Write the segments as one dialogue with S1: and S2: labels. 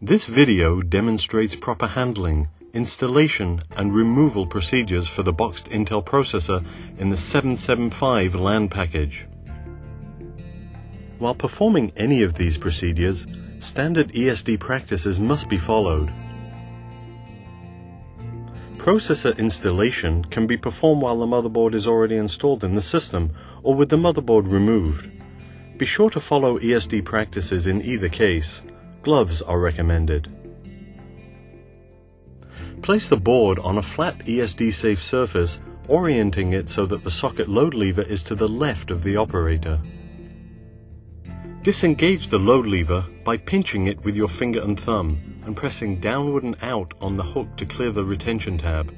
S1: This video demonstrates proper handling, installation and removal procedures for the boxed Intel processor in the 775 LAN package. While performing any of these procedures, standard ESD practices must be followed. Processor installation can be performed while the motherboard is already installed in the system or with the motherboard removed. Be sure to follow ESD practices in either case. Gloves are recommended. Place the board on a flat ESD-safe surface, orienting it so that the socket load lever is to the left of the operator. Disengage the load lever by pinching it with your finger and thumb and pressing downward and out on the hook to clear the retention tab.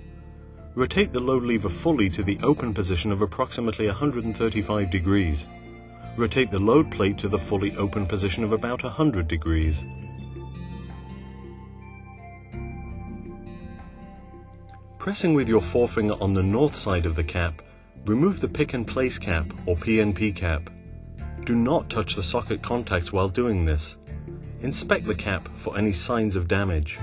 S1: Rotate the load lever fully to the open position of approximately 135 degrees. Rotate the load plate to the fully open position of about 100 degrees. Pressing with your forefinger on the north side of the cap, remove the pick and place cap or PNP cap. Do not touch the socket contacts while doing this. Inspect the cap for any signs of damage.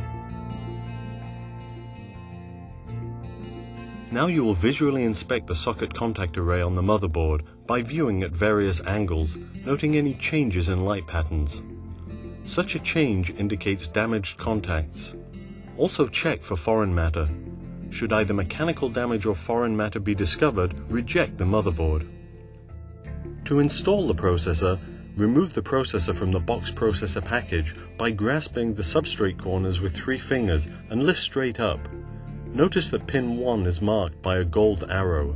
S1: Now you will visually inspect the socket contact array on the motherboard by viewing at various angles, noting any changes in light patterns. Such a change indicates damaged contacts. Also check for foreign matter. Should either mechanical damage or foreign matter be discovered, reject the motherboard. To install the processor, remove the processor from the box processor package by grasping the substrate corners with 3 fingers and lift straight up. Notice that pin 1 is marked by a gold arrow.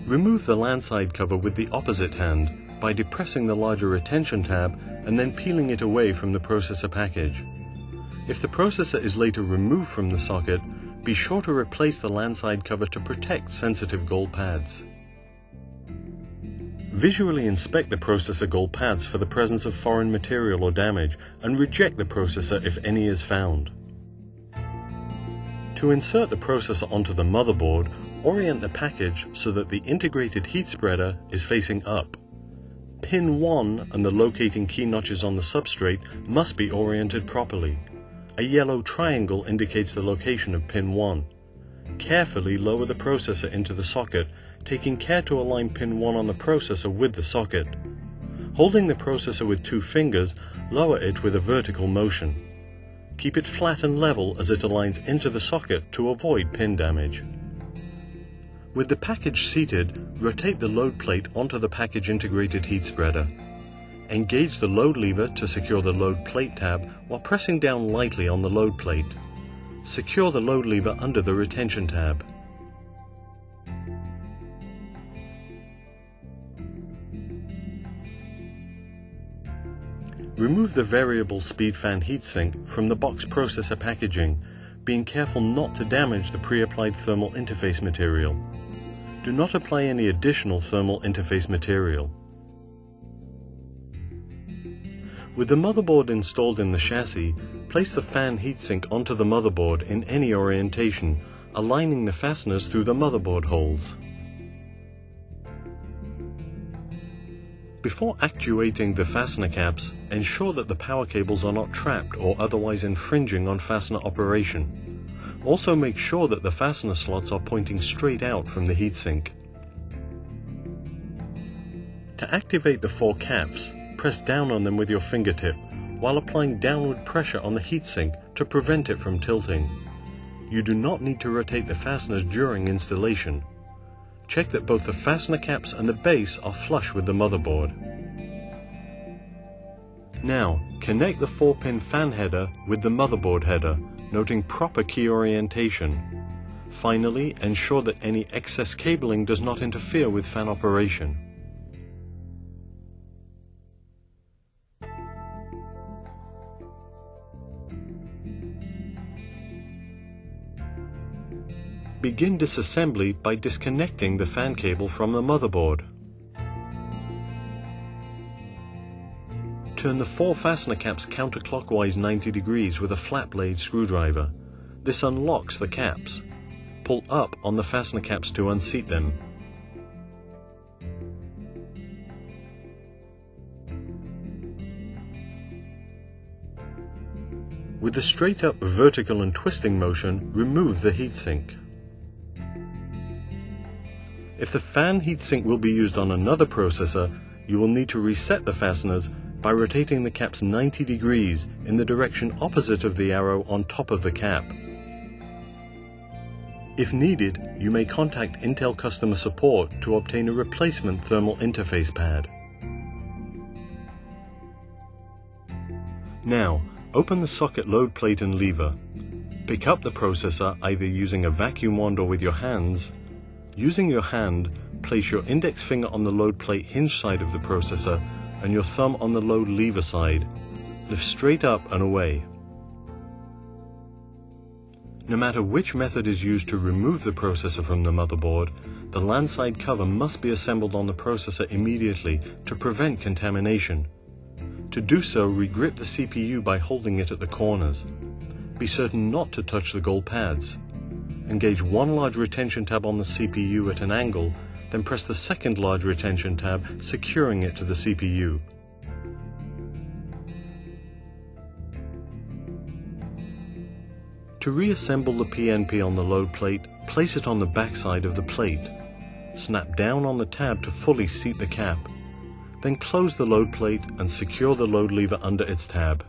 S1: Remove the LAN side cover with the opposite hand by depressing the larger retention tab and then peeling it away from the processor package. If the processor is later removed from the socket, be sure to replace the LAN side cover to protect sensitive gold pads. Visually inspect the processor gold pads for the presence of foreign material or damage and reject the processor if any is found. To insert the processor onto the motherboard, orient the package so that the integrated heat spreader is facing up. Pin 1 and the locating key notches on the substrate must be oriented properly. A yellow triangle indicates the location of pin 1. Carefully lower the processor into the socket, taking care to align pin 1 on the processor with the socket. Holding the processor with 2 fingers, lower it with a vertical motion. Keep it flat and level as it aligns into the socket to avoid pin damage. With the package seated, rotate the load plate onto the package integrated heat spreader. Engage the load lever to secure the load plate tab while pressing down lightly on the load plate. Secure the load lever under the retention tab. Remove the variable speed fan heatsink from the box processor packaging, being careful not to damage the pre-applied thermal interface material. Do not apply any additional thermal interface material. With the motherboard installed in the chassis, place the fan heatsink onto the motherboard in any orientation, aligning the fasteners through the motherboard holes. Before actuating the fastener caps, ensure that the power cables are not trapped or otherwise infringing on fastener operation. Also make sure that the fastener slots are pointing straight out from the heatsink. To activate the 4 caps, press down on them with your fingertip while applying downward pressure on the heatsink to prevent it from tilting. You do not need to rotate the fasteners during installation. Check that both the fastener caps and the base are flush with the motherboard. Now, connect the 4-pin fan header with the motherboard header, noting proper key orientation. Finally, ensure that any excess cabling does not interfere with fan operation. Begin disassembly by disconnecting the fan cable from the motherboard. Turn the 4 fastener caps counterclockwise 90 degrees with a flat blade screwdriver. This unlocks the caps. Pull up on the fastener caps to unseat them. With the straight up vertical and twisting motion, remove the heatsink. If the fan heatsink will be used on another processor, you will need to reset the fasteners by rotating the caps 90 degrees in the direction opposite of the arrow on top of the cap. If needed, you may contact Intel customer support to obtain a replacement thermal interface pad. Now, open the socket load plate and lever. Pick up the processor either using a vacuum wand or with your hands. Using your hand, place your index finger on the load plate hinge side of the processor and your thumb on the load lever side. Lift straight up and away. No matter which method is used to remove the processor from the motherboard, the LAN side cover must be assembled on the processor immediately to prevent contamination. To do so, regrip the CPU by holding it at the corners. Be certain not to touch the gold pads. Engage one large retention tab on the CPU at an angle, then press the second large retention tab, securing it to the CPU. To reassemble the PNP on the load plate, place it on the back side of the plate. Snap down on the tab to fully seat the cap. Then close the load plate and secure the load lever under its tab.